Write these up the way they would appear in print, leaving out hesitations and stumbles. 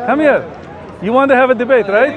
Come here. You want to have a debate, right?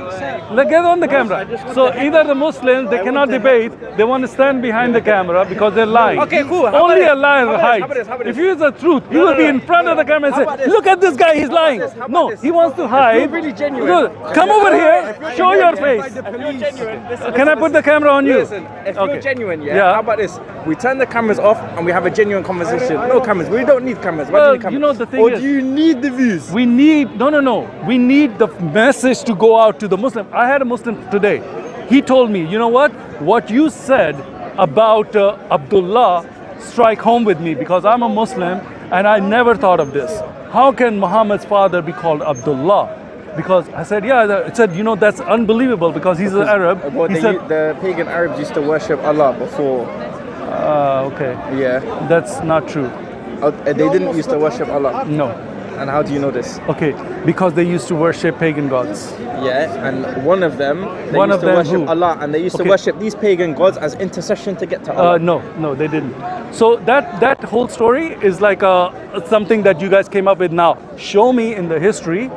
Let's get on the camera. So either the Muslims, they cannot debate. They want to stand behind the camera because they're lying. Okay, cool. Only a liar hides. How about this? If you use the truth, you will be in front of the camera and say, "Look at this guy, he's lying." No, he wants to hide. really genuine. Good. Come over here. Show your face. If you're genuine, listen, Can I put the camera on you? Listen, if you're genuine, Yeah. how about this? We turn the cameras off and we have a genuine conversation. No cameras. We don't need cameras. Why do Well, you need cameras? you know the thing or is, do you need the views? we need no. We need the message to go out to the Muslim. I had a Muslim today. He told me, you know what you said about Abdullah strike home with me because I'm a Muslim and I never thought of this. How can Muhammad's father be called Abdullah? Because I said, yeah. It said, that's unbelievable because he's an Arab. Well, He said, the pagan Arabs used to worship Allah before. okay, Yeah. that's not true. They didn't used to worship Allah. No. And how do you know this? Okay, because they used to worship pagan gods. Yeah, and one of them, they One used of to them worship who? Allah, and they used to Okay. worship these pagan gods as intercession to get to Allah. No, they didn't. So that whole story is like something that you guys came up with now. Show me in the history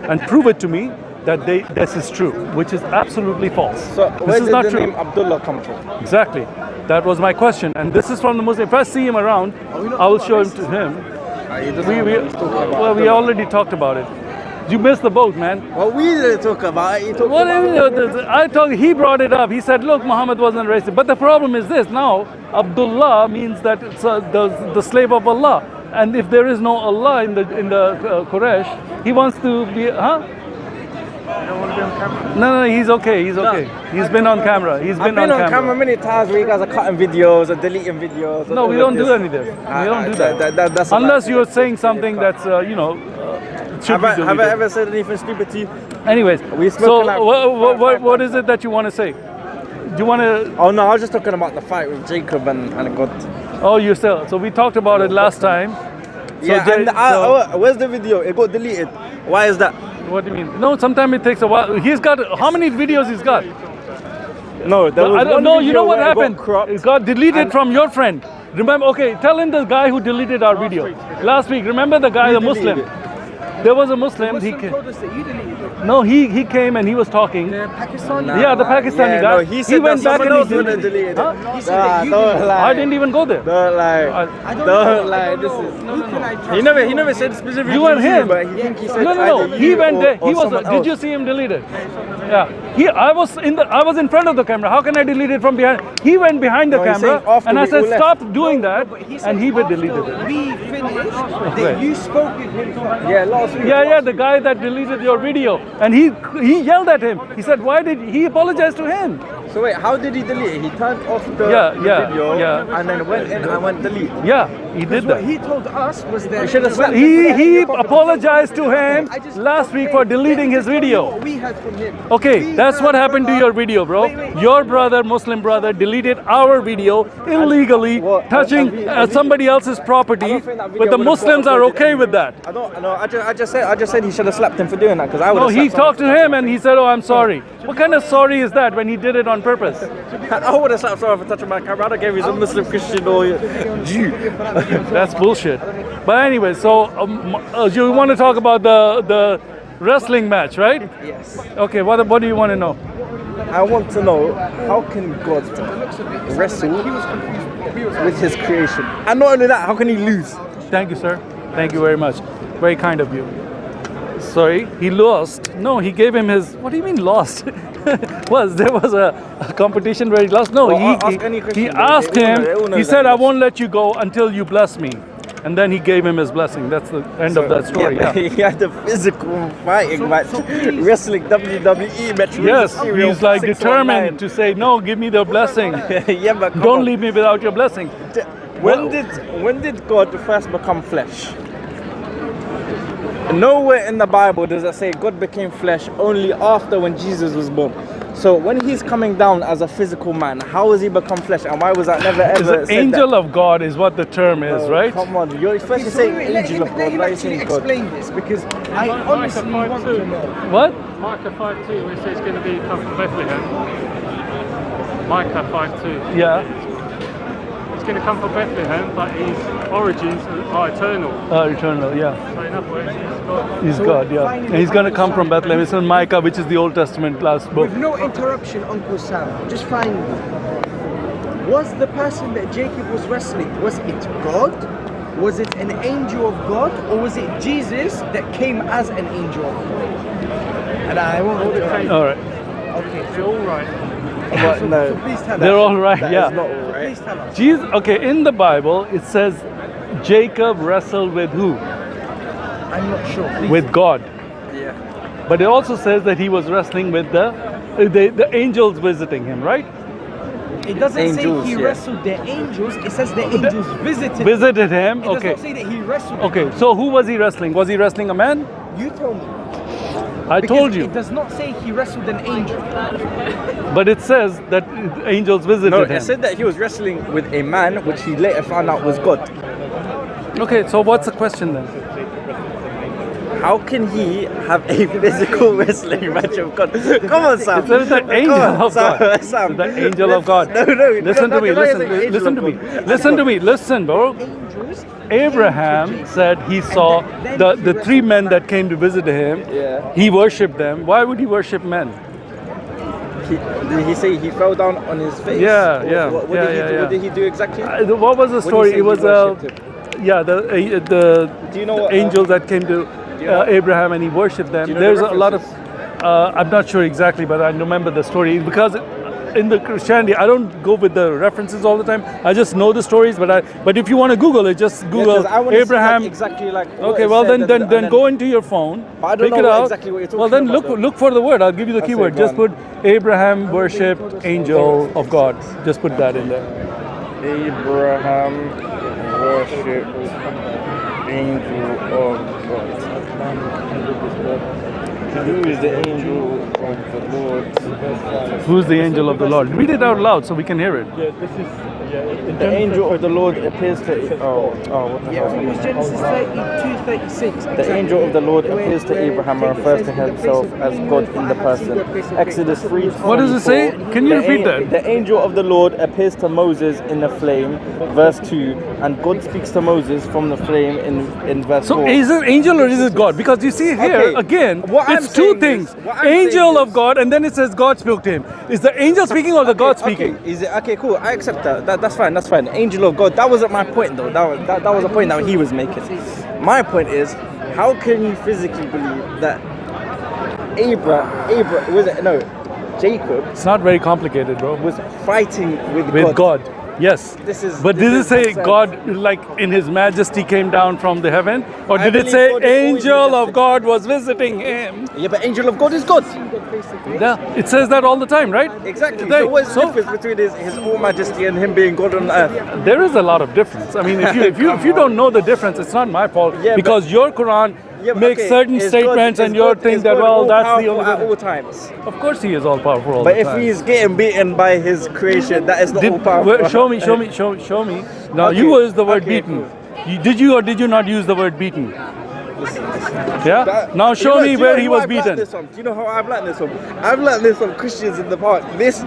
and prove it to me that this is true, which is absolutely false. So this where is did not the true. name Abdullah come from? Exactly. That was my question. And this is from the Muslim. If I see him around, I will show him to him. He doesn't know what he's talking about. Well, we already talked about it. You missed the boat, man. Well, we didn't talk about it. He talked What about he brought it up. He said, look, Muhammad wasn't racist. But the problem is this. Now, Abdullah means that it's the slave of Allah. And if there is no Allah in the Quraysh, he wants to be, huh? You don't want to be on camera? No, he's okay. He's okay. He's been on camera. He's I've been on camera many times where you guys are cutting videos or deleting videos. No, we don't do any of this. We don't do that. That's Unless you're saying something that's, should be Have I deleted. ever said anything stupid to you? Anyways, We so spoke like what is it that you want to say? Do you want to? Oh no, I was just talking about the fight with Jacob and God. Oh, you still. So we talked about it last time. So Yeah, and where's the video? It got deleted. Why is that? What do you mean? No, sometimes it takes a while. He's got how many videos he's got? No, there was I don't one know. You video know what where it got happened? cropped. It got deleted and- from your friend. Remember? Okay, tell him the guy who deleted our video last week. Remember the guy, the Muslim? deleted There was a Muslim. He came. told us that you deleted it. No, he came and he was talking. The Pakistani. Yeah, the Pakistani guy. No, he said went that back someone and else he would have deleted. deleted it. Huh? He said that you Don't deleted lie. I didn't even go there. Don't lie. I don't Don't know. lie. I This don't is. know. Who can I trust? He never said specifically You and him. but he think he said No. either He you went or- there. or He was. someone Did else. you see him delete it? Yeah. I was in front of the camera. How can I delete it from behind? He went behind the No, he's camera, saying after and I we said, all left. "Stop doing that," But he said and he after deleted it. we finished, Okay. that you spoke with him. Yeah, last week. Yeah, the guy that deleted your video, and he yelled at him. He said, "Why did he apologized to him?" So wait, how did he delete it? He turned off the Yeah, video yeah. and then went in and went delete. Yeah, he did What that. he told us was that You should have slapped him. He apologized to him last week for deleting his video. What we heard from him. Okay, that's what happened to your video, bro. Your brother, Muslim brother, deleted our video illegally, What? touching somebody else's property. But the Muslims are okay with that. I don't know. I just said he should have slapped him for doing that because I would No, have. he talked to him and he said, "Oh, I'm sorry." What kind of sorry is that when he did it on purpose? I would have slapped someone for touching my camera. I don't care if he's a Muslim, Christian, or Jew. That's bullshit. But anyway, so you want to talk about the wrestling match, right? Yes. Okay, what do you want to know? I want to know how can God wrestle with His creation, and not only that, how can He lose? Thank you, sir. Thank you very much. Very kind of you. Sorry, he lost. No, he gave him his. What do you mean lost? There was a competition where he lost? No, Well, ask any he Christian, asked they all him. know He that said, he "I lost." won't let you go until you bless me," and then he gave him his blessing. That's the end of that story. Yeah. He had the physical fighting match, wrestling WWE match. Yes, he's like determined to say, "No, give me the blessing. Yeah, but come Don't on. leave me without your blessing." When did God first become flesh? Nowhere in the Bible does it say God became flesh, only after when Jesus was born. So when he's coming down as a physical man, how has he become flesh, and why was that never ever The said angel that? of God is what the term is, Oh, right? Come on, you're first you say angel of God, Let him now you're actually saying God. explain this because I honestly want to know. What? Micah 5:2, where it says it's going to be come from Bethlehem. Micah 5:2. Yeah. It's going to come from Bethlehem, but his origins are eternal. Eternal, yeah. So in other words, he's God. He's God, yeah. And he's going to come from Bethlehem. It's in Micah, which is the Old Testament last book. With no interruption, Uncle Sam. Just find. Was the person that Jacob was wrestling, was it God? Was it an angel of God? Or was it Jesus that came as an angel of God? And I won't interrupt. All right. Okay, They're all right. But so no, please tell They're us. all right, that yeah. is not all right. Please tell us. Jesus, okay, in the Bible, it says Jacob wrestled with who? I'm not sure. Please. With God. Yeah. But it also says that he was wrestling with the angels visiting him, right? It doesn't Angels, say he yeah. wrestled the angels. It says the angels visited. Visited him, It does okay. not say that he wrestled. Okay, so who was he wrestling? Was he wrestling a man? You told me. I Because told you. It does not say he wrestled an angel. But it says that angels visited No, him. it said that he was wrestling with a man, which he later found out was God. Okay, so what's the question then? How can he have a physical wrestling match of God? Come on, Sam. It says the angel Come on, of God. Sam. The angel of God. No. Listen to me. no, Listen. no, no, Listen to me. angel of God. Listen to me. Listen, bro. Angels. Abraham said he saw the three men that came to visit him. Yeah. He worshipped them. Why would he worship men? Did he say he fell down on his face? Yeah, Or yeah, What, yeah, did he yeah, do? yeah. What did he do exactly? What was the When you story? say It was he worshipped him. yeah, the Do you know what, angels that came to you know- Abraham and he worshipped them. Do you know There's the a lot of I'm not sure exactly, but I remember the story because in the Christianity I don't go with the references all the time. I just know the stories, but if you want to Google it, just Yeah, Google 'cause I wanna see, Abraham. like, exactly like. what Okay, it well said then and go into your phone, But I don't pick know it what out. exactly what you're Well talking then about, though. look for the word. I'll give you the That's keyword. it, go Just on. put Abraham worshipped angel of God. Just put that in there. Abraham worshipped angel of God. Who is the angel of the Lord? Who's the angel of the Lord? Read it out loud so we can hear it. The angel of the Lord appears to. What the Yeah, it was hell? Genesis 32:36. The angel of the Lord appears to Abraham and refers to himself as God in the person. Exodus 3. What does it say? Can you repeat that? The angel of the Lord appears to Moses in the flame, verse 2, and God speaks to Moses from the flame in verse 4. So is it angel or is it God? Because you see here Okay, again, what I'm it's two saying things. is- what I'm Angel saying of is- God, and then it says God spoke to him. Is the angel speaking or the God speaking? Okay, is it okay? Cool. I accept that. That's fine. That's fine. Angel of God. That wasn't my point though. That was a point that he was making. My point is, how can you physically believe that Jacob It's not very complicated, bro. was fighting with God. Yes. This is- But this did it is say nonsense. God, like in His Majesty, came down from the heaven, or I did it believe say God is always angel of majestic. God was visiting him? Yeah, but angel of God is God. Yeah, it says that all the time, right? Exactly. Right. So what's the So- difference between his All Majesty and him being God on earth? There is a lot of difference. I mean, if you don't know the difference, it's not my fault Yeah, but- because your Quran Yeah, but makes okay, certain is statements God- and is you God- think is that God well, all that's the powerful only at way. all times. Of course, He is all powerful all But the if time. he's getting beaten by his creation, that is not all powerful. Well, show me. Now Okay, you used the word okay, beaten. Did you or did you not use the word beaten? Yeah. That- Now you show know- me do you where know he who was I've learnt beaten. this from? Do you know how I've learned this from? I've learned this from Christians in the park. This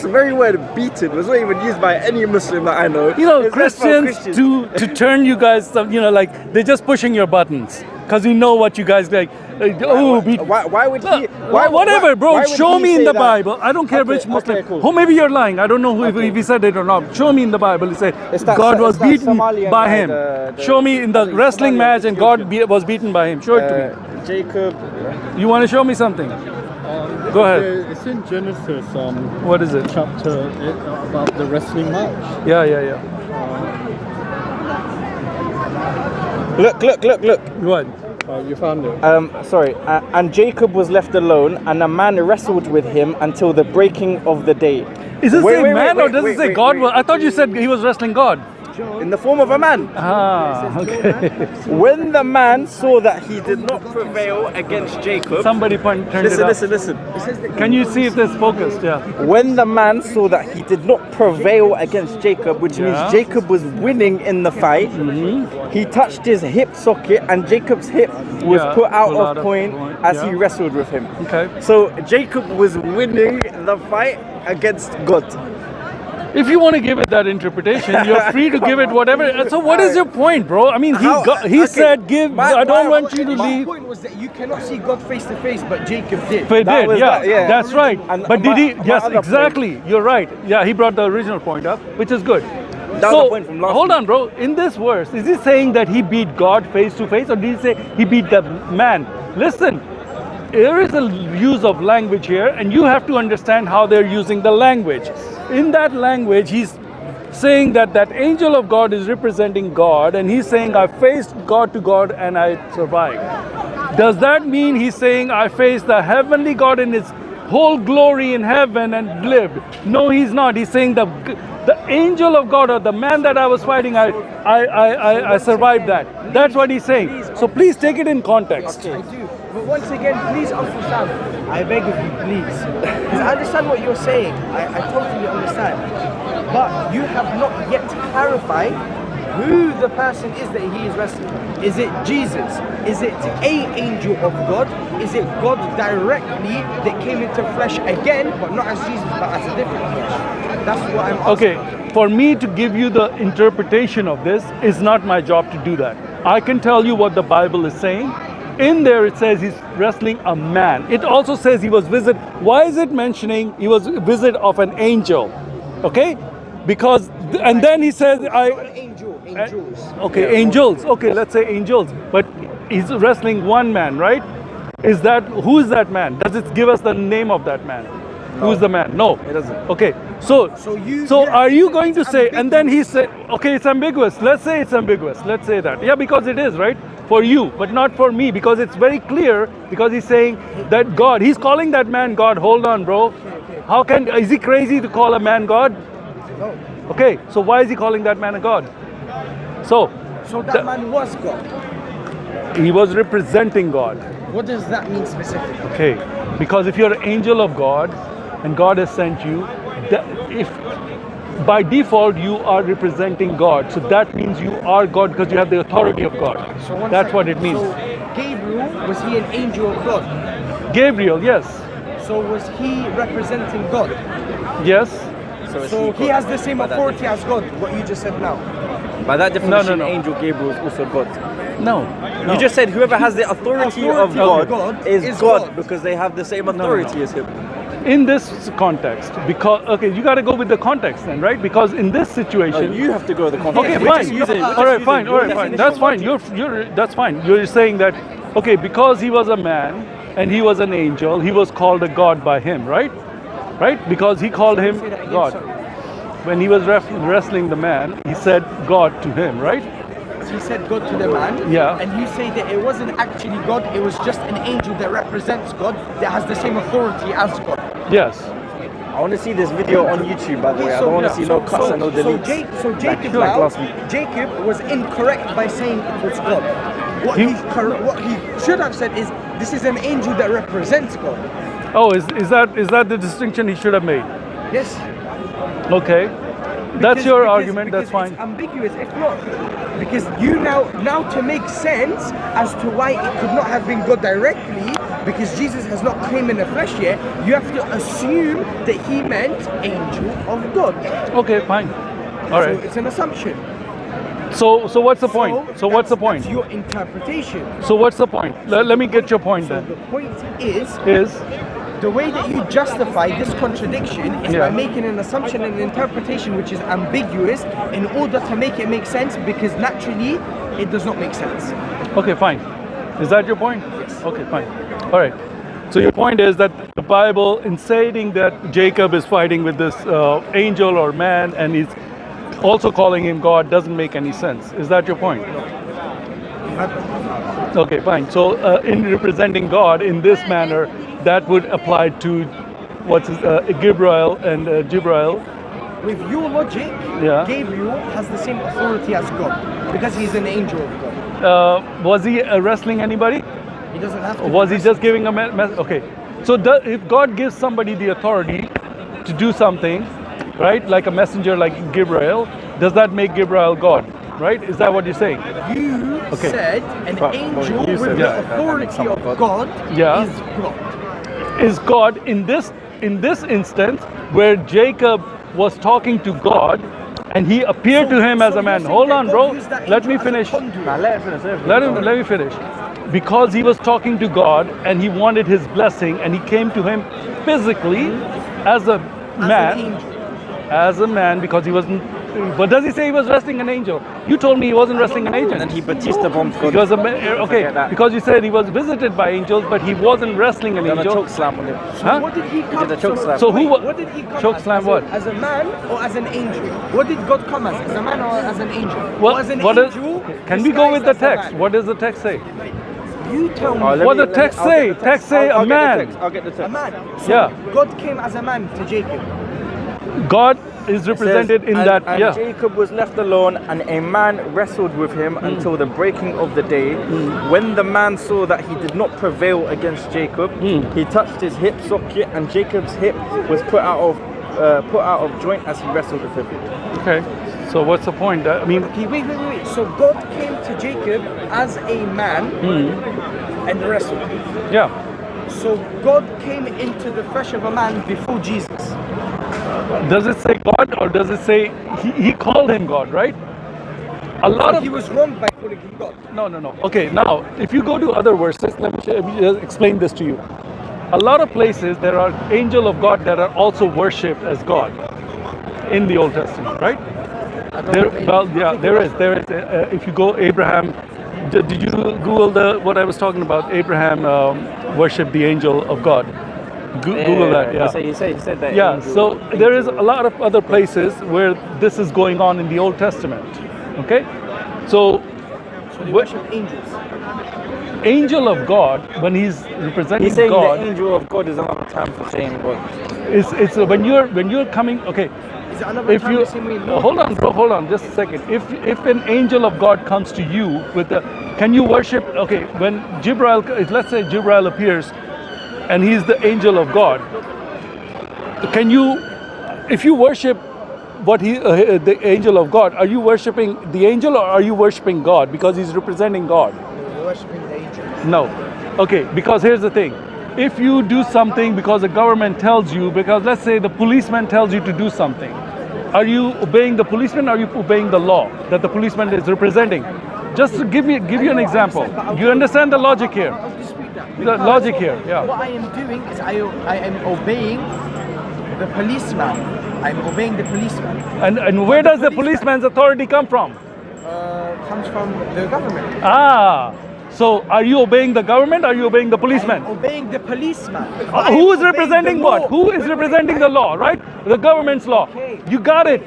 very word beaten was not even used by any Muslim that I know. You know, It's just from Christians to turn you guys, like they're just pushing your buttons because we know what you guys like. Oh, beat. Why would he? Whatever, bro. why would Show he me in say the that? Bible. I don't care Okay, which Muslim. okay, cool. Who maybe you're lying. I don't know if Okay. he said it or not. Show me in the Bible. He said It's that- God was it's that beaten Somalian by guy, him. the- Show me in I the think wrestling Somalian match and God Ethiopian. was beaten by him. Show it to me. Jacob. You want to show me something? Go ahead. It's in Genesis What is it? chapter about the wrestling match. Yeah. Look. What? You found it. Sorry. And Jacob was left alone, and a man wrestled with him until the breaking of the day. Is it Wait, say wait, man wait, or does wait, it say wait, God? wait. Was, I thought you said he was wrestling God. In the form of a man. Ah, okay. When the man saw that he did not prevail against Jacob. Somebody turned it up. Listen. Can you see if this focused? Yeah. When the man saw that he did not prevail against Jacob, which Yeah. means Jacob was winning in the fight, he touched his hip socket and Jacob's hip was Yeah, put out pulled of point as he yeah. wrestled with him. Okay. So Jacob was winning the fight against God. If you want to give it that interpretation, you're free to give it whatever. So what is your point, bro? I mean, he said, I don't want you to My leave. point was that you cannot see God face to face, but Jacob did. But That did, was yeah, that, yeah. that's right. And But did he? my Yes, other exactly. You're right. Yeah, he brought the original point up, which is good. That was the point from last hold week. on, bro. In this verse, is he saying that he beat God face to face, or did he say he beat the man? Listen, there is a use of language here, and you have to understand how they're using the language. In that language, he's saying that that angel of God is representing God, and he's saying, I faced God to God and I survived. Does that mean he's saying, I faced the heavenly God in his whole glory in heaven and lived? No, he's not. He's saying the angel of God, or the man that I was fighting, I survived that. That's what he's saying. So please take it in context. I do. But once again, please, Uncle Sam, I beg of you, please. Because I understand what you're saying. I totally understand. But you have not yet clarified who the person is that he is wrestling. Is it Jesus? Is it a angel of God? Is it God directly that came into flesh again, but not as Jesus, but as a different flesh? That's what I'm asking. Okay, for me to give you the interpretation of this is not my job to do that. I can tell you what the Bible is saying. In there it says he's wrestling a man. It also says he was visit. Why is it mentioning he was visit of an angel? Okay? Because, and then he says, Not an angel, angels. okay, angels. Okay, let's say angels. But he's wrestling one man, right? Who is that man? Does it give us the name of that man? Who is the man? No. It doesn't. Okay, so are you going to say, and then he said, okay, it's ambiguous. Let's say it's ambiguous. Let's say that. Yeah, because it is, right? For you, but not for me, because it's very clear, because he's saying that God, he's calling that man God. Hold on, bro. Is he crazy to call a man God? No. Okay, so why is he calling that man a God? So that man was God. he was representing God. What does that mean specifically? Okay, because if you're an angel of God and God has sent you, if by default you are representing God, so that means you are God because you have the authority of God. That's what it means. So Gabriel, was he an angel of God? Gabriel, yes. So was he representing God? Yes. So he has the same authority as God, what you just said now. By that definition, No. angel Gabriel is also God. No. You just said whoever has the authority of Authority God, of God is is God God. because they have the same authority as him. In this context, because, okay, you got to go with the context then, right? Because in this No, situation, you have to go with the context. okay, We're fine. just using- we're All just right, using fine. your All right, fine. definition That's of fine. logic. That's fine. You're saying that, okay, because he was a man and he was an angel, he was called a God by him, right? Right? Because he called him Say that again, God. sorry. When he was wrestling the man, he said God to him, right? He said God to the man. Yeah. And you say that it wasn't actually God, it was just an angel that represents God, that has the same authority as God. Yes. I want to see this video on YouTube, by the way. I don't want to see no cuts and no deletes. So Jacob like now, last week. Jacob was incorrect by saying it was God. What he should have said is, this is an angel that represents God. Oh, is that the distinction he should have made? Yes. Okay. That's your Because argument. That's fine. It's ambiguous. If not, because you now to make sense as to why it could not have been God directly, because Jesus has not come in the flesh yet, you have to assume that he meant angel of God. Okay, fine. All So right. it's an assumption. So what's the point? So what's the point? That's your interpretation. So what's the point? Let me get your point So then. the point is Is the way that you justify this contradiction is Yeah. by making an assumption and an interpretation which is ambiguous in order to make it make sense, because naturally it does not make sense. okay, fine. Is that your point? Yes. Okay, fine. All right. So your point is that the Bible, in stating that Jacob is fighting with this angel or man, and he's also calling him God, doesn't make any sense. Is that your point? Okay, fine. So in representing God in this manner, that would apply to Gabriel and Jibrail. With your logic, Yeah. Gabriel has the same authority as God because he's an angel of God. Was he wrestling anybody? He doesn't have to. Or was he just giving a message? Okay. So if God gives somebody the authority to do something, right, like a messenger like Gabriel, does that make Gabriel God? Right? Is that what you're saying? You Okay. said an angel you with said the that makes authority some of God. God Yeah. is God. Is God in this instance where Jacob was talking to God, and he appeared to him as a man. Hold on, bro. Let me finish. Nah, let it finish. Let me finish. Because he was talking to God and he wanted his blessing, and he came to him physically as a man, as a man, because he wasn't. But does he say he was wrestling an angel? You told me he wasn't wrestling an angel. And then he Batista bombed God. Because okay, because you said he was visited by angels, but he wasn't wrestling an Done a angel. choke slam on him. Huh? What did he come? He did a choke slam. So who? What did he come Choke as? slam what? As a man or as an angel? What did God come as? As a man or as an angel? What? As an What is? angel, Can we go with the disguised as a text? man. What does the text say? You tell me. Let What me- the text I'll get say? the Text say I'll a get the man. text. I'll get the A text. man. So Yeah. God came as a man to Jacob. God is represented in and, that. and Yeah. Jacob was left alone, and a man wrestled with him until the breaking of the day. When the man saw that he did not prevail against Jacob, he touched his hip socket, and Jacob's hip was put out of joint as he wrestled with him. Okay. So what's the point? I mean, Okay, wait. So God came to Jacob as a man and wrestled. yeah. So God came into the flesh of a man before Jesus. Does it say God or does it say he called him God? Right. A lot So of he was wrong by calling him God. No. Okay, now if you go to other verses, let me just explain this to you. A lot of places there are angel of God that are also worshipped as God in the Old Testament, right? There is. If you go Abraham, did you Google what I was talking about? Abraham worshipped the angel of God. Google that. Yeah. He said that. Yeah, angel- so there is a lot of other places where this is going on in the Old Testament. Okay, so They what, worship angels. angel of God, when he's representing He's saying God, the angel of God is another term for saying God. it's when you're coming. Okay, Is it another if time you the same way Lord? hold on, bro, hold on, just a second. If an angel of God comes to you with the, can you worship? Okay, when Jibril, let's say Jibril appears, and he's the angel of God. Can you, if you worship what the angel of God, are you worshiping the angel or are you worshiping God because he's representing God? We're worshiping the angel. No. Okay, because here's the thing. If you do something because the government tells you, because let's say the policeman tells you to do something, are you obeying the policeman or are you obeying the law that the policeman is representing? Just to give you an example. You understand the logic here? I'll dispute that. The Because logic here, yeah. What I am doing is I am obeying the policeman. I'm obeying the policeman. And where does the policeman's authority come from? Comes from the government. Ah, so are you obeying the government or are you obeying the policeman? I'm obeying the policeman. Who is representing what? Who is representing the law, right? The government's law. Okay. You got it,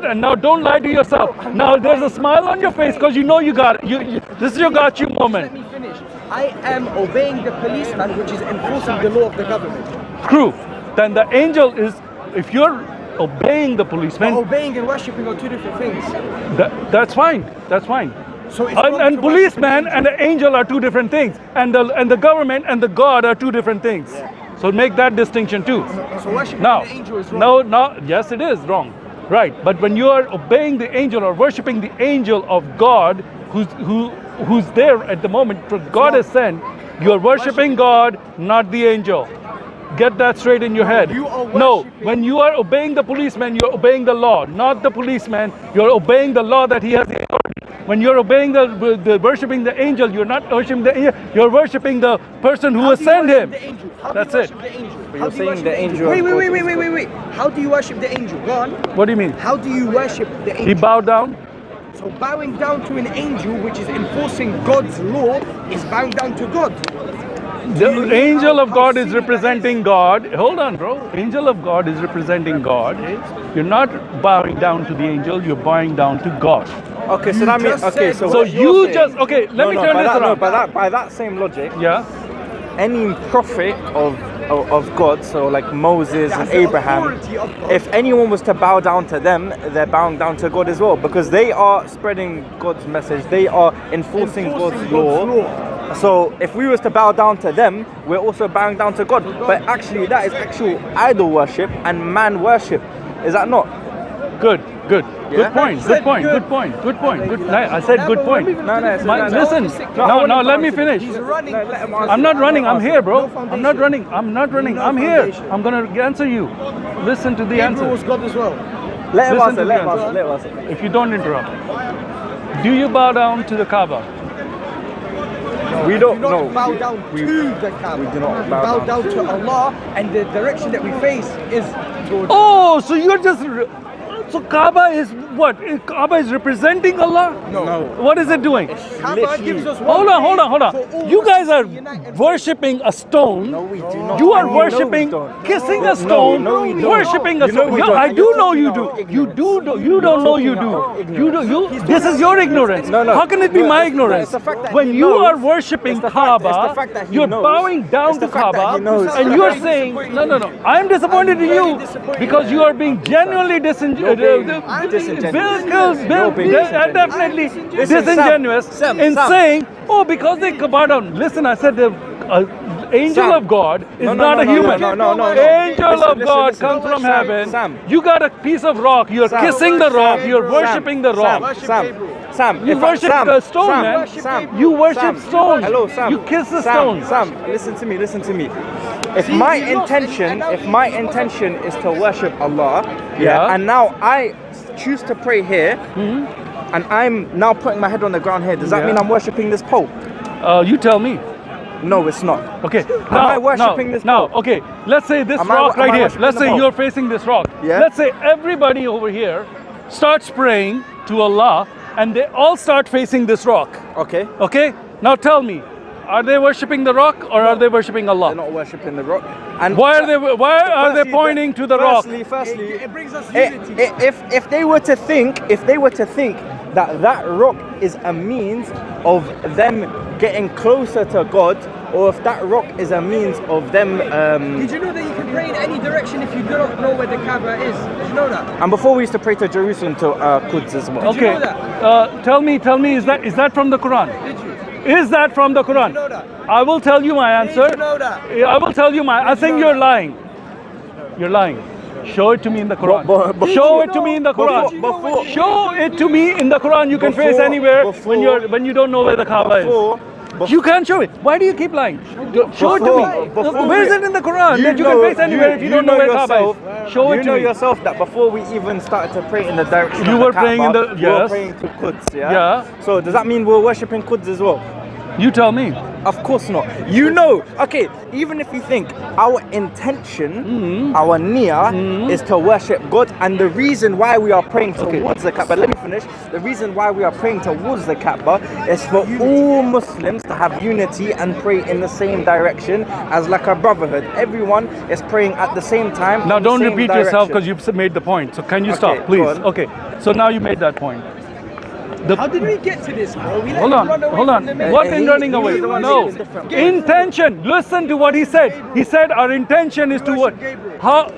and now don't lie to yourself. Now there's a smile on your face because you know you got it. This is your got you Let moment. me finish. I am obeying the policeman, which is enforcing the law of the government. True. Then the angel is, if you're obeying the policeman, Obeying and worshipping are two different things. that's fine. That's fine. So it's wrong And to policeman worship and the angel are two different things, and the government and the God are two different things. So make that distinction too. So worshiping Now, the angel is wrong. no, yes, it is wrong, right? But when you are obeying the angel or worshiping the angel of God, who's there at the moment, for God has sent, you are worshiping God, not the angel. Get that straight in your head. you are No, worshiping- when you are obeying the policeman, you're obeying the law, not the policeman. You're obeying the law that he has the authority. When you're obeying the worshiping the angel, you're not worshiping the angel. You're worshiping the person who How has do you sent worship him. the angel? How That's do you it. worship the angel? But How you're do you saying worship the angel Wait, of wait, God wait, is wait, wait, wait, wait. How do you worship the angel? Go on. What do you mean? How do you worship the angel? He bowed down. So bowing down to an angel, which is enforcing God's law, is bowing down to God. The you know angel of how God is silly that representing God. Hold on, bro. Angel of God is representing God. You're not bowing down to the angel. You're bowing down to God. Okay, so You that means just okay. said- So, So what you're you saying- just okay. Let me turn by this that, around. by that same logic, Yeah. any prophet of God, so like Moses and That's the Abraham, authority of God. if anyone was to bow down to them, they're bowing down to God as well, because they are spreading God's message. They are enforcing God's law. So if we was to bow down to them, we're also bowing down to God. But actually, that is actual idol worship and man worship. Is that not? Good. Good Yeah? point. Good point. Good point. Good point. Good. I said good point. No, no, Listen. No, let me finish. He's running. No, let him answer. I'm not running. I'm here, bro. No I'm not running. I'm not running. No I'm here. foundation. I'm gonna answer you. Listen to the Gabriel answer. was God as well. Let him Listen answer, to let the him answer. answer, let him answer. If you don't interrupt, do you bow down to the Kaaba? We Do don't not know. bow down to the Kaaba. we do not We bow bow down down to Allah, and the direction that we face is towards. Oh, so you're just. So Kaaba is what? Kaaba is representing Allah? No. What is it doing? Kaaba gives us one Hold on, hold on, hold place for on. all You guys are Muslims to unite and worshipping a stone. No, we do not. You are And know we worshipping, don't. kissing No, a stone, no, we don't. worshipping a You know stone. we Yeah, don't. I And do you're know you talking do. out of You ignorance. you don't know you talking out of do. ignorance. This is your ignorance. No, no. How can it be No, my it's- ignorance? it's the fact that When he you knows. are worshipping It's the fact- it's Kaaba, the fact that he you're knows. bowing down It's to the fact that Kaaba, he knows. and you're saying, no. I'm disappointed in I'm very you disappointed. because you are being genuinely You're being disingenuous. You're being definitely Listen, disingenuous Sam, in Sam. saying, oh, because they bow down. Listen, I said the angel Sam. of God is No, no, not no, a no, human. no. Angel Listen, of listen, God listen. comes from Sam, heaven. Sam. You got a piece of rock. You're Sam. kissing the rock. You're Sam. worshipping the rock. Sam, You if I- worship Sam, the stone, Sam, man. Sam, You worship Sam. stone. Hello, Sam. You kiss the Sam, stone. Sam, listen to me. If See, my he lost intention, and now if he- my he lost. intention is to worship Allah, Yeah. and now I choose to pray here, and I'm now putting my head on the ground here, does that Yeah. mean I'm worshiping this Pope? You tell me. No, it's not. Okay. I worshipping this Now, Pope? okay. Let's say this Am I- rock am right I here. worshipping Let's the say Pope? you're facing this rock. Yeah. Let's say everybody over here starts praying to Allah, and they all start facing this rock. Okay. Okay. Now tell me, are they worshipping the rock or are they worshipping They're Allah? not worshipping the rock. And Why are they? Why are they Firstly, pointing to the rock? Firstly, It brings us unity. if they were to think, that rock is a means of them getting closer to God, or if that rock is a means of them. Did you know that you can pray in any direction if you do not know where the Kaaba is? Did you know that? And before we used to pray to Jerusalem to Quds as well. Did you Okay. know that? Tell me, is that from the Quran? Did you? Is that from the Quran? you know that? I will tell you my answer. Did you know that? I will tell you my. I think know you're that? lying. You're lying. Show it to me in the Quran. but- Show Did it you to me in know- the Quran. did you know Before- when you- Show it to me in the Quran. You can face Before- anywhere before- when you don't know where the Kaaba Before, is. You can't show it. Why do you keep lying? Show it to Before- me. before Where is we- it in the Quran you that you know- can face anywhere if you don't know where Kaaba yourself, is? Show it you to know me. yourself that before we even started to pray in the direction You of were the praying in Kaaba, the- we were yes. praying to Quds, yeah? Yeah. So does that mean we're worshipping Quds as well? You tell me. Of course not. You know, okay, even if you think our intention, our niyyah is to worship God, and the reason why we are praying towards the Kaaba, let me finish. The reason why we are praying towards the Kaaba is for all Muslims to have unity and pray in the same direction as like a brotherhood. Everyone is praying at the same time. Now in the don't same repeat yourself because direction. you've made the point. So can you Okay, stop, go please? on. Okay. So now you made that point. How did we get to this, bro? We let Hold him on, run away hold from on. the main What thing. in running away? the one No. saying different. Intention. Listen to what he said. He said our intention is to what? Worship Gabriel. How?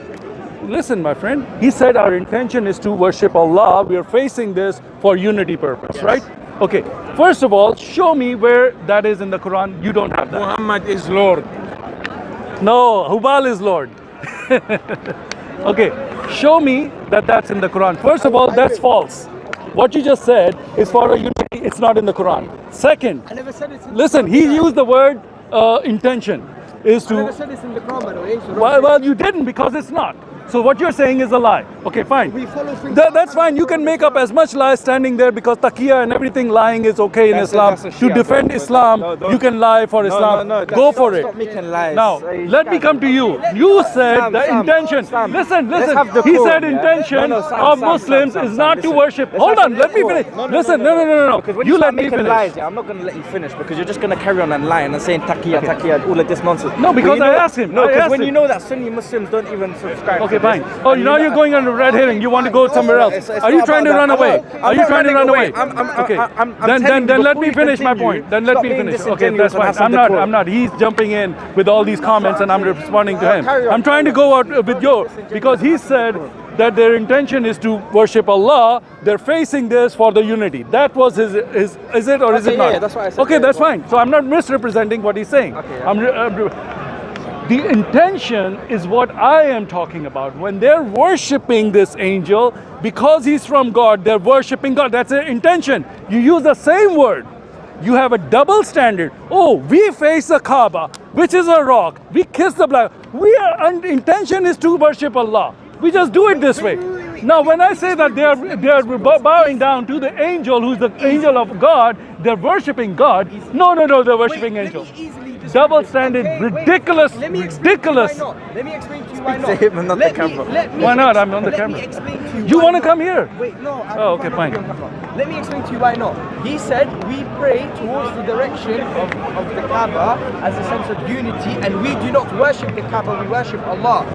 Listen, my friend. He said our intention is to worship Allah. We are facing this for unity purpose, right? Okay. First of all, show me where that is in the Quran. You don't have that. Muhammad is Lord. No, Hubal is Lord. Okay. Show me that that's in the Quran. First of all, that's false. What you just said is for a unity. It's not in the Quran. Second, I never said it's in listen, the he Quran. used the word intention is I never to. said it's in the Quran, by the way. So don't Well, you didn't because it's not. So what you're saying is a lie. Okay, fine. We follow things. That's fine. You can make up as much lies standing there because taqiyya and everything lying is okay in That's a- Islam. that's a To Shia, defend don't- Islam, don't- you can lie for Islam. Go for it. Stop making lies. Now, Hey, let me Sam. come to you. You said Sam, the Sam, intention. Sam, Listen, let's listen. have the He quote, said yeah? intention No, no, Sam, of Sam, Muslims Sam, is Sam, not to listen. worship. Let's Hold have on, the let me quote. finish. No, Listen, no. Because when You start let me making finish. lies, yeah, I'm not going to let you finish because you're just going to carry on and lying and saying taqiyya, all of this nonsense. No, because When you I know- asked him. No, I because asked when him. you know that Sunni Muslims don't even subscribe. Okay, to this, fine. Oh, and now you you're going on a red herring. You want to go somewhere else. It's Are you not trying to about run that. away? I'm Are you not trying to running run away? away. I'm Okay. telling Then you, let before me you finish my continue, point. Then let stop me being finish. Okay, disingenuous that's and fine. have some I'm not. decorum. I'm not. He's jumping in with all these comments, and I'm responding to him. Carry on, I'm trying to go out with your because he said that their intention is to worship Allah. They're facing this for the unity. That was his. Is it or is Okay, it not? yeah, that's what I said. Okay, Yeah, that's go on. fine. So I'm not misrepresenting what he's saying. Okay, yeah. The intention is what I am talking about. When they're worshiping this angel, because he's from God, they're worshiping God. That's the intention. You use the same word. You have a double standard. Oh, we face the Kaaba, which is a rock. We kiss the black. Our intention is to worship Allah. We just do it this way. Now, when I say that they are bowing down to the angel, who's the angel of God, they're worshiping God. No, they're worshiping angel. Double standard, ridiculous, ridiculous. Let me explain to you why Speak not. to him and not the camera. Why not? I'm on the camera. Let me explain to you. You why want to not. come here? Wait, no. Oh, okay, fine. Let me explain to you why not. He said we pray towards the direction of the Kaaba as a sense of unity, and we do not worship the Kaaba, we worship Allah.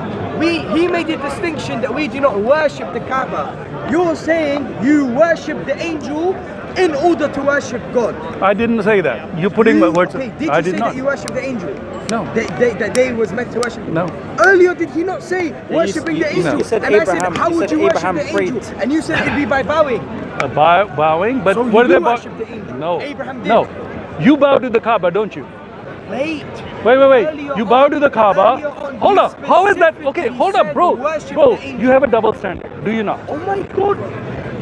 He made a distinction that we do not worship the Kaaba. You're saying you worship the angel in order to worship God. I didn't say that. You're putting my words. Okay, did I you did say not. that you worship the angel? No. That they was meant to worship. No. Earlier, did he not say worshipping the angel? you said and I Abraham- said, how you would said you worship Abraham the angel? prayed. And you said it'd be by bowing. Bowing, but So what you are they worship the angel. No. Abraham did. No. You bow to the Kaaba, don't you? Wait. Wait. Earlier You bow on- to the Kaaba. earlier on, Hold he up. How is that? Okay, specifically hold up, said bro. worship Bro, the angel. you have a double standard. Do you not? Oh my God.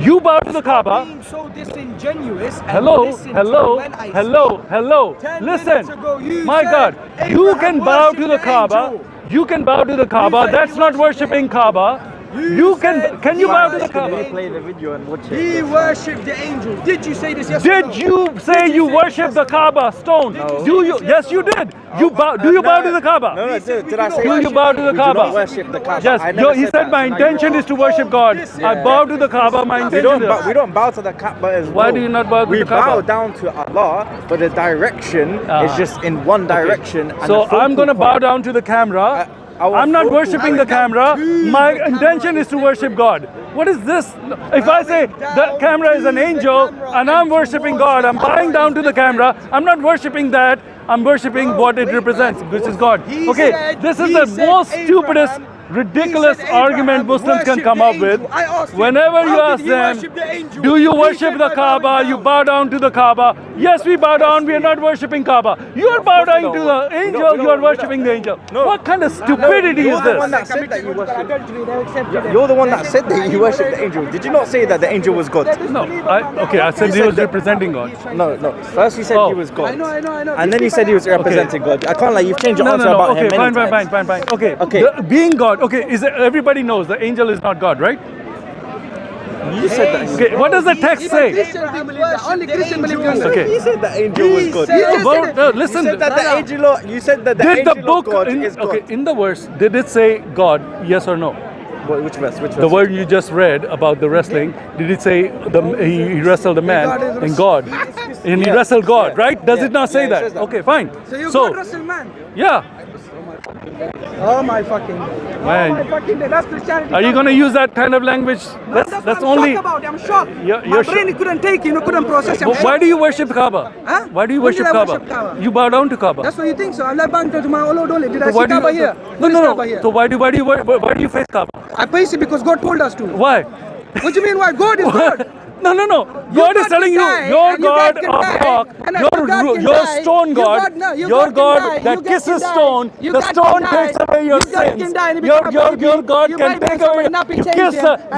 You bow to the Kaaba. Being so disingenuous. And Hello, listen to hello, when I hello. 10 Listen, minutes ago, you my said God, you Abraham can bow to worshipped the the Kaaba. angel. You can bow to the Kaaba. said That's he not worshipped the worshipping angel. Kaaba. You Can said you he bow to the worshipped the Kaaba? angel. Play the video and watch it. He worshipped the angel. Did you say this yesterday? Did you say you worship the Kaaba stone? No. Do you? Yes, you did. You bow. Do you bow to the Kaaba? No, did I say Do you bow to the we do Kaaba? not worship the Kaaba? Yes. I never He said that, my so now you intention are. is to worship God. I bow to the Kaaba. My We intention don't, is. we don't bow to the Kaaba as well. Why do you not bow to we the Kaaba? bow down to Allah, but the direction is just in one direction. And So the I'm gonna focal bow point- down to the camera. our I'm not focal worshipping the point- camera. My intention is to worship God. What is this? If I say the camera is an angel and I'm worshipping God, I'm bowing down to the camera. I'm not worshipping that. I'm worshipping what it represents, which is God. He Okay, said- this is he the said most stupidest, Abraham- ridiculous he said Abraham argument Muslims can worshipped come the up with. angel. I asked him, Whenever you how ask did he them, worship the angel? do you He worship said the by bowing Kaaba? You down. bow down to the Kaaba. Yes, we bow down. We are not worshipping Kaaba. You are bowing to the angel. You are worshipping the angel. No. What kind of stupidity You're is the one this? that said that you worship. You're the one that said that you worship the angel. Did you not say that the angel was God? No, I said he was representing God. No. First you said Oh. he was God. I know. And then you said he was representing God. I can't like you've changed your answer No. about Okay, him many times. fine. Okay. Okay. Being God. Okay, everybody knows the angel is not God, right? You said that. Okay. What does the text say? Only Christian believe God. Okay. You said the angel was God. said- No, bro, no, You listen. said that the angel. You said that the Did the angel book of God in, is God. okay in the verse did it say God? Yes or no? Which verse? Which verse? The word you just read about the wrestling, did it say he wrestled a man and God? And he wrestled God, right? Does it not say Yeah, it that? says that. Okay, fine. So you So, got Russell, man. yeah, Oh my fucking. man. Fucking day. That's Christianity. Are you gonna use that kind of language? That's what I'm only. shocked about. I'm shocked. You're My shocked. brain couldn't take it. Couldn't process it. I'm Why shocked. do you worship Kaaba? Huh? Why do you When worship did I Kaaba? worship Kaaba? You bow down to Kaaba. That's what you think so. I'm like bang to my Olo Dole. Did I So see Kaaba here? No, Where is Kaaba here? So why do you face Kaaba? I face it because God told us to. Why? What do you mean why? God is God. No. God is telling you, your God of rock, your stone God, your God that kisses stone, the stone takes away your sins. Your God can take away.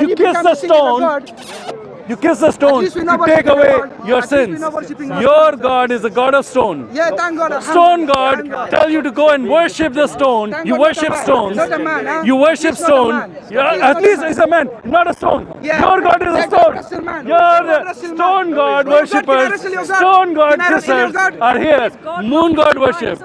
You kiss the stone. You kiss the stone least we know to take worshiping away God. your At least we sins. know worshiping God. Your God is a God of stone. Yeah, thank God. Stone Thank God tell you to go and worship the stone. Thank You God, not worship a man. stones. Not a man, huh? You worship He's not a stone. man. Yeah, He's at not least a he's a man, not a stone. Yeah. Your God is a Thank God, stone. wrestle man. Your Wrestle man. stone God Can I worshippers, wrestle your God? stone God Can I wrestle your kissers God? are here. Moon God worship.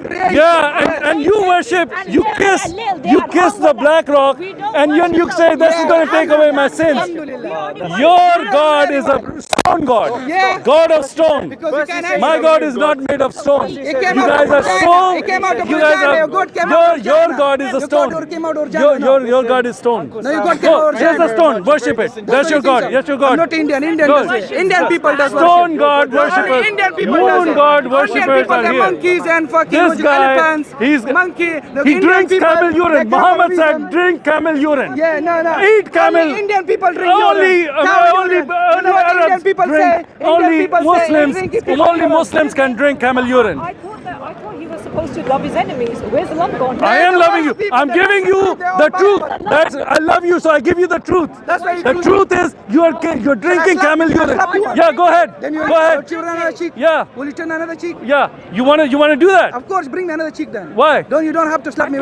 Yeah, and you worship, you kiss the black rock, and then you say this is going to take away my sins. Alhamdulillah. Your God is a stone God, Yeah. God of stone. Because you can have My God is not made of stone. It You came out guys of are China. so. It came out of You guys China. are. Your God came out of Your China. God is a Your stone. God came out of China. Your God is stone. No, your God came out Go, of here's the China. stone. Worship it. That's your God. That's your God. I'm not Indian. Indian Good. does it. Indian people does worship. Stone God worshippers, Only Indian people does moon it. God Indian worshippers people, are the here. monkeys and fucking This guy, elephants. Monkey. The he Indian drinks people, camel they urine. come Muhammad with said, them. drink camel urine. Yeah, no. Eat camel. Only Indian people drink Only, urine. Camel only, urine. You know what Indian Arabs people drink. say? Indian Only people say, Muslims. drink it, Only Muslims can drink camel urine. I thought he was supposed supposed to love his enemies. Where's the love gone? I am loving you. people I'm that giving are you they're all the bad, truth. but- That's I love you, so I give you the truth. That's why The truth is you're drinking slap- camel can I urine. slap you? Yeah, go ahead. Then you Go ahead. turn another cheek. Yeah. Will you turn another cheek? Yeah. You wanna do that? Of course, bring me another cheek then. Why? You don't have to slap me.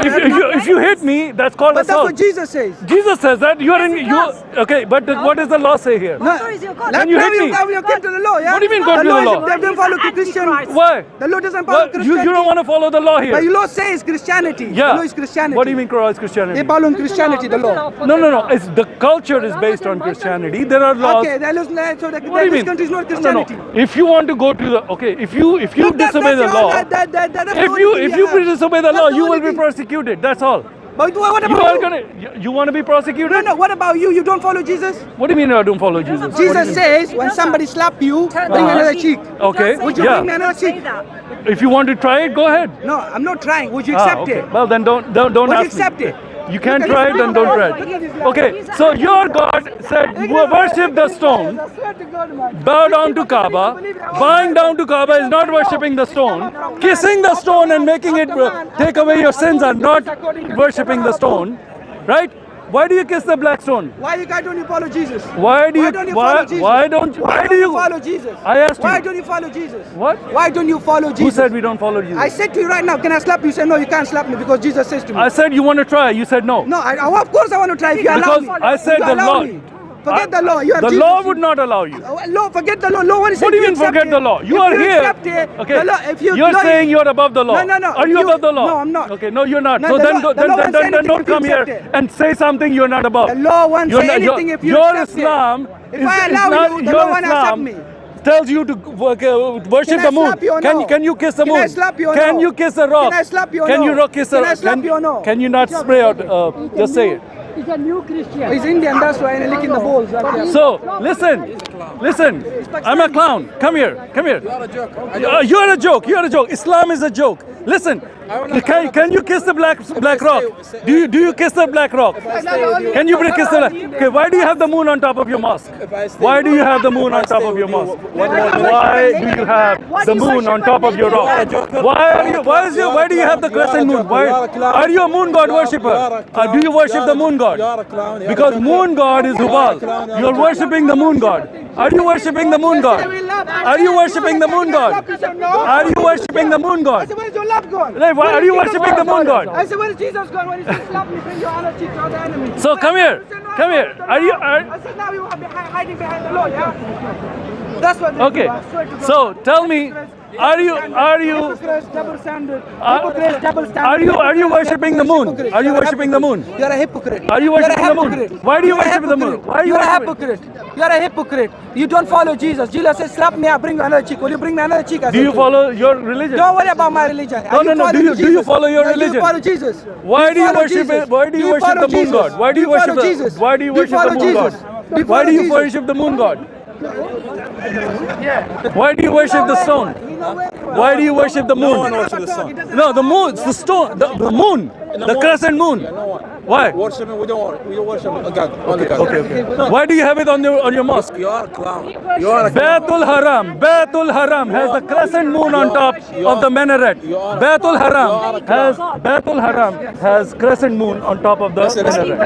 If you hit me, that's called But that's assault. what Jesus says. Jesus says that you're Yes, in it you. does. Okay, but what does the law say here? What story is your God? When you hit me. You came to the law, yeah? What do you mean go to the law? They don't follow He's an Christian. antichrist. Why? The law doesn't follow Well, Christianity. you don't want to follow the law But here. the law says Christianity. Yeah. The law is Christianity. What do you mean Christianity? They follow Christianity, the law. No. It's the culture is based on Christianity. There are laws. Okay, that looks like, so What do you this mean? country is not No. Christianity. If you want to go to the if you Look, disobey the that's law, that's the if only you thing if you you have. disobey the That's law, the you will only be thing. prosecuted. That's all. But what You about are you? gonna you want to be prosecuted? No. What about you? You don't follow Jesus? What do you mean I don't follow Jesus? What do you Jesus mean? says when somebody slap you, bring another cheek. Okay. Would you Yeah. bring me another cheek? If you want to try it, go ahead. No, I'm not trying. Would you Ah, accept okay. it? Well, then don't Would you ask accept me. it? You can't Look at try his it, then mouth. don't try Look at his it. mouth. Okay, so your God said, worship the stone, I swear to God, man. bow down to Kaaba. Bowing down to Kaaba is not worshipping the stone. Kissing the stone and making it take away your sins are not worshipping the stone, right? Why do you kiss the black stone? Why don't you follow Jesus? Why do you don't you follow Jesus? why don't Why do you follow Jesus? I asked Why you. don't you follow Jesus? What? Why don't you follow Jesus? Who said we don't follow Jesus? I said to you right now, can I slap you? You said no, you can't slap me because Jesus says to me. I said you want to try. You said no. No, of course I want to try if you allow Because me. I said You the allow law. me. Forget the law. You have The Jesus. law would not allow you. Law, forget the law. Law, what is What do you mean forget the law? You are here. Accept it, Okay. the law, if you, You're law- saying you're above the law. No. Are you If above the law? No, I'm not. Okay, no, you're not. No, So the then, law- the law won't say then anything don't if you come here accept it. and say something you're not above. The law won't You're say not- anything if you your accept it. Islam If is I allow not, you, the your law won't accept Islam me. tells you to worship Can I the moon. slap you or no? Can you kiss the Can moon? I slap you or Can no? you kiss a rock? Can I slap you or Can no? you kiss a Can I rock? slap you or no? Can you not spray out? Just say it. He's a new Christian. He's Indian, that's why, and licking the balls. Like that. So listen. I'm a clown. Come here. You're a joke. You're a joke. Islam is a joke. Listen. Can you kiss the black rock? Do you kiss the black rock? Can you kiss the? Okay. Why do you have the moon on top of your mosque? Why do you have the moon on top of your mosque? Why do you have the moon on top of your rock? Why do you have the crescent moon? Why are you a moon god worshipper? Do you worship the moon god? Because moon god is Hubal. You are worshipping the moon god. Are you worshipping the moon god? Are you worshipping the moon god? Are you worshipping the moon I god? said, where's your love gone? Like, why are you worshipping the moon god? I said, where is Jesus gone? When he said, slap me, bring your honor cheek to the enemy. So come here. I said, no, Come I here. want the Are you? law. I said, now you are hiding behind the law, yeah? That's what they Okay. do, I swear to God. So tell me, are you? Hypocrites, double standard. Hypocrites, double standard. Are you worshipping the moon? Are you worshipping the moon? You're a hypocrite. Are you You're a worshipping the moon? hypocrite. Why do you You're a worship the moon? hypocrite. Why are you You're a worshiping? hypocrite. You're a hypocrite. You don't follow Jesus. Jesus says, slap me, I'll bring you another cheek. Will you bring me another cheek? I Do said you to follow your religion? Don't worry about my religion. No, no, no. Do you follow your Do religion? you follow Jesus? Why do you follow worship Jesus? it? Why do you worship follow the moon Jesus? god? Why do you worship follow Jesus? Why do you worship the follow moon Jesus? god? Why do you worship the moon god? Why do you worship the stone? Why do you worship the moon? No, the moon, it's the stone, the moon, the crescent moon. Why? Worshiping, we don't worship a God, only God. Okay. Why do you have it on your mosque? You are a clown. You are a clown. Baitul Haram has the crescent moon on top of the minaret. Baitul Haram has crescent moon on top of the minaret.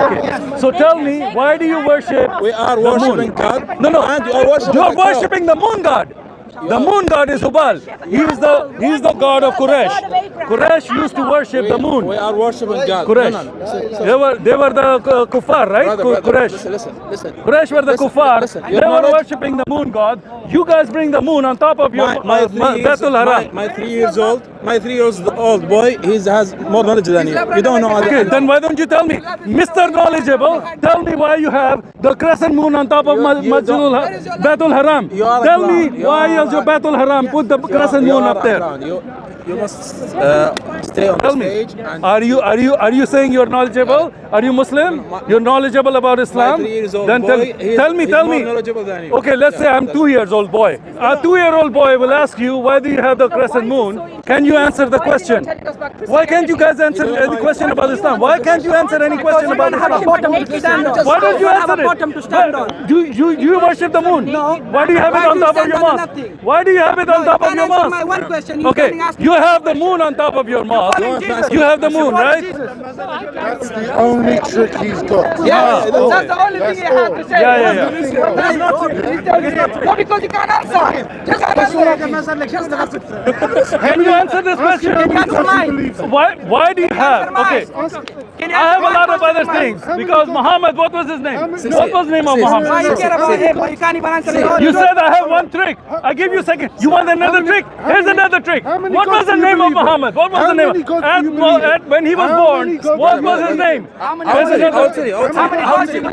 Okay. So tell me, why do you worship? We are the worshiping moon? God. No. And you are worshiping You are the cloud. worshipping the moon god. The moon god is Hubal. He is the god of Quraysh. Quraysh used to worship the moon. We are worshiping God. Quraysh. No, listen. They were the kuffar, right? Brother, Quraysh. listen. Quraysh were the Listen, kuffar. listen. They Your were knowledge- worshipping the moon god. You guys bring the moon on top of your Baitul Haram. My 3 years old, my 3 years old boy, he has more knowledge than you. You don't know. Okay, then why don't you tell me, Mr. Knowledgeable, tell me why you have the crescent moon on top of Baitul Haram. You are a Tell me clown. You why are is your a- Baitul Haram put the crescent You moon are up a there. clown. You must stay on the Tell me. stage and Are you saying you're knowledgeable? Are you Muslim? You're knowledgeable about Islam? 3 years old Then boy, he's tell me. more knowledgeable than you. Okay, let's say I'm 2 years old boy. A 2-year-old boy will ask you, why do you have the crescent moon? Can you answer the question? Why can't you guys answer any question about Islam? Why can't you answer any question about Islam? Why don't you answer it? Do you worship the moon? No. Why do you have it Why on do you top of stand your under mosque? nothing? Why do you have it on top of can your answer mosque? my one question. You Okay, can ask you me have the question. moon on top of your mosque. Following Jesus. You have the moon, Follow right? Jesus. That's the only trick he's got. Yeah, Oh. that's the only thing he has to say. Yeah. No, because you can't answer. Just answer. Can you answer this question? Answer mine. Why do you have? Okay, Can you I have answer a lot my of other question, things because Muhammad. What was his name? What was the name of Why Muhammad? you care about him? But you can't even answer the You said I have one trick. I give you a second. You want another trick? Here's another trick. many What was gods the do you name of believe in? Muhammad? What was How the name? many gods do you believe in? When he was How born, many gods what do you was his believe in? name? How many What's his name? I'll tell you.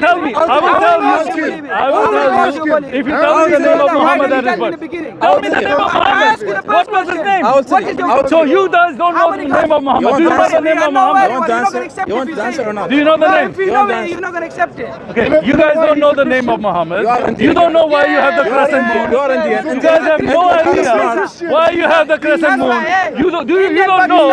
Tell me. I will tell you. I will tell you. If you tell me the name of Muhammad, that is what. Tell me the name of Muhammad. What was his name? I'll tell you. So you guys don't know the name of Muhammad. Do you know the name of Muhammad? You want to answer? You want to answer or not? Do you know the name? If you know it, you're not going to accept it. Okay, you guys don't know the name of Muhammad. You don't know why you have the crescent moon. You are Indian. You guys have no idea why you have the crescent moon. You don't know.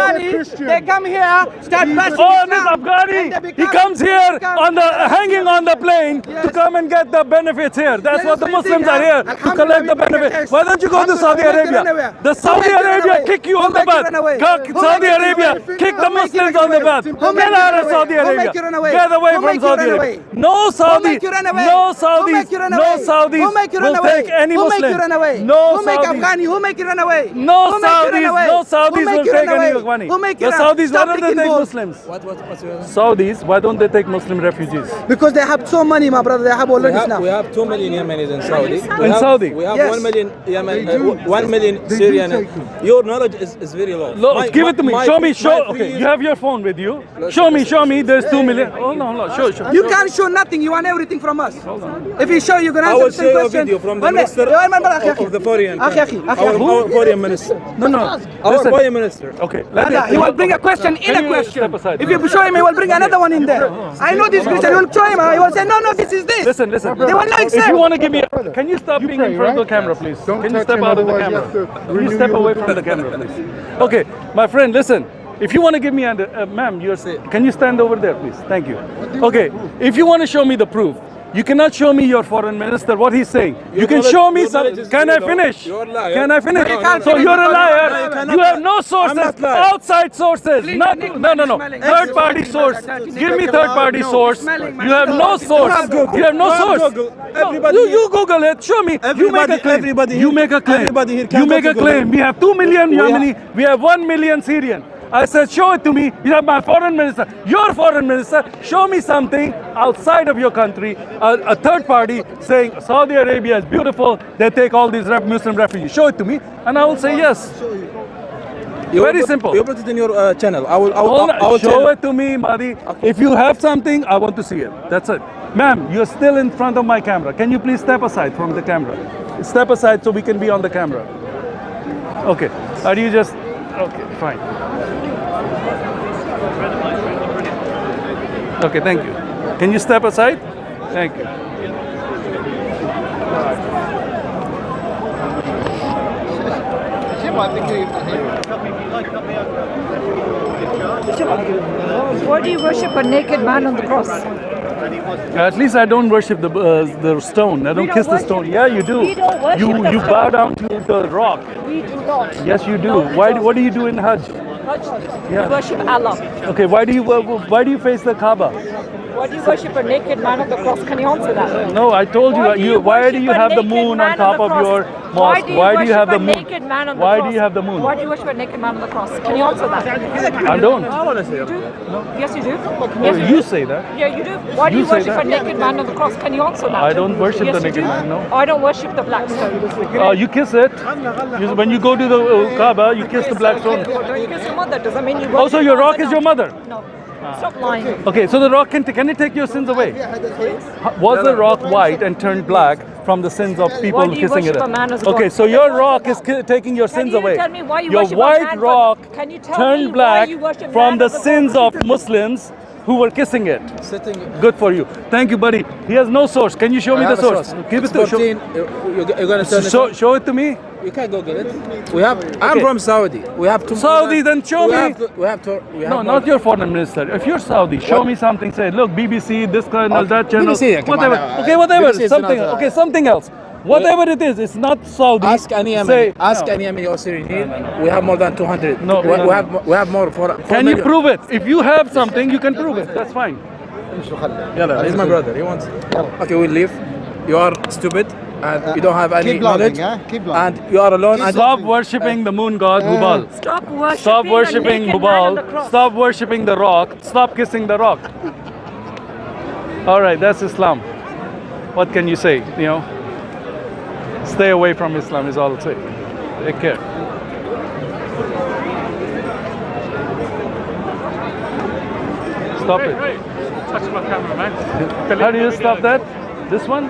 They come here, start bashing Oh, Islam, this and Afghani, they he become- comes here become- on the hanging on the plane to come and get the benefits here. That's what the Muslims are here to collect the benefits. Why don't you go to Saudi Arabia? The Saudi Arabia kick you on the butt. Saudi Arabia kick the Muslims on the butt. Get out of Saudi Arabia. Get away from Saudi Arabia. No Saudi, no Saudis, no Saudis will take any Muslim. No Saudis. Who make you run away? No Saudis will take any Afghani. Who make The you run? Saudis, why Stop don't they taking take balls. Muslims? What's your Saudis, why don't they take Muslim refugees? Because they have so money, my brother. They have already enough. we have 2 million Yemenis in Saudi. In Saudi? We have Yes. 1 million Yemen, 1 million They do Syrian. take them. Your knowledge is very low. Look, give it to me. Show me. my Okay, three you have your phone with you. Show me. There's 2 million. Hold on. Show. You can't show nothing. You want everything from us. If you show, you're gonna I answer will the show same you a question. video from the One minute. minister One minute, of the foreign. Akhi, Our foreign minister. No. Our Listen. foreign minister. Okay. He will bring a question in Can a you question. step aside? If you show him, he will bring another one in there. I know this Christian. You will show him. He will say, no, this is this. Listen. They will not If accept. you want to give me, can you stop being pray, in front of the right? camera, please? Don't Can you touch step him, out of the otherwise you camera? have to Can you renew step your away from the camera, please? Okay, my friend, listen. If you want to give me, ma'am, can you stand over there, please? Thank you. Okay, if you want to show me the proof, you cannot show me your foreign minister, what he's saying. You can knowledge- show me your some. knowledge is Can I very low. finish? You're a liar. Can I finish? No, no, no, So no, you're a no, liar. no, you cannot You have lie. no I'm sources, not lying. outside sources. Not, no. Third party source. Give me third party source. You have no source. You have no source. Google. No, Everybody- you Google it. Show me. You make a claim. everybody You here- make a claim. everybody here can You go make to a Google. claim. We have 2 million We have- Yemeni. We have 1 million Syrian. I said, show it to me. You have my foreign minister. Your foreign minister. Show me something outside of your country. A third party saying Saudi Arabia is beautiful. They take all these Muslim refugees. Show it to me, and I will say yes. Very simple. You put it in your channel. I will Show tell it to me, Madi. If you have something, I want to see it. That's it. Ma'am, you're still in front of my camera. Can you please step aside from the camera? Step aside so we can be on the camera. Okay. Are you just... Okay, fine. Okay, thank you. Can you step aside? Thank you. Why do you worship a naked man on the cross? At least I don't worship the stone. I don't don't kiss the worship- stone. Yeah, you do. we don't worship You the you stone. bow down to the rock. We do not. Yes, you do. No, we Why? don't. What do you do in Hajj? We worship Allah. Okay. Why do you face the Kaaba? Why do you worship a naked man on the cross? Can you answer that? No, I told you. Why do worship you a have the naked moon man on top of cross? your Why mosque? do you Why do worship you have the a moon? naked man on the Why cross? do you have the moon? Why do you worship a naked man on the cross? Can you answer that? I don't. You do? Yes, you do. Oh, Yes, you say that. Yeah, you do. Why do You you say worship that. a naked man on the cross? Can you answer that? I don't worship Yes, the you naked do. man, no. I don't worship the black stone. You kiss it. When you go to the Kaaba, you kiss the black stone. Don't you kiss your mother? Does that mean you worship Also, your her rock upside is your down? mother. No. Stop lying. Okay, so the rock can it take your sins away? Was the rock white and turned black from the sins of people Why do you kissing it. worship a man as a Okay, god? so your rock is taking your Can sins you away. tell me why you Your worship a white man for- rock Can you tell me turned why black you worship from man the as a god? sins of Muslims who were kissing it. Sitting. Good for you. Thank you, buddy. He has no source. Can you show me the source? Give it to show, 14. You're gonna turn it on? show it to me. You can't go get it. We have. I'm Okay. from Saudi. We have to. Saudi, then show we me. Have to, we have to. We have No, more not than- your foreign minister. If you're Saudi, show What? me something. Say, look, BBC, this channel, that channel, BBC, come on, whatever. Okay, whatever. BBC is Something. not, Okay, something else. Whatever it is, it's not Saudi. Ask any Yemeni. Say, Ask no. any Yemeni or Syrian. We have more than 200. No, we, no, we no. have. We have more. For Can you prove it? If you have something, you can prove it. That's fine. He's my brother. He wants. Okay, we'll leave. You are stupid and you don't have any Keep learning, knowledge. Keep learning. And you are alone. And Stop worshipping the moon god Hubal. Stop worshipping, Stop worshipping a naked man on the Hubal. cross. Stop worshipping the rock. Stop kissing the rock. All right, that's Islam. What can you say? You know, stay away from Islam is all I'll say. Take care. Stop Hey, it. hey, touch my camera, man. How do you stop that? This one?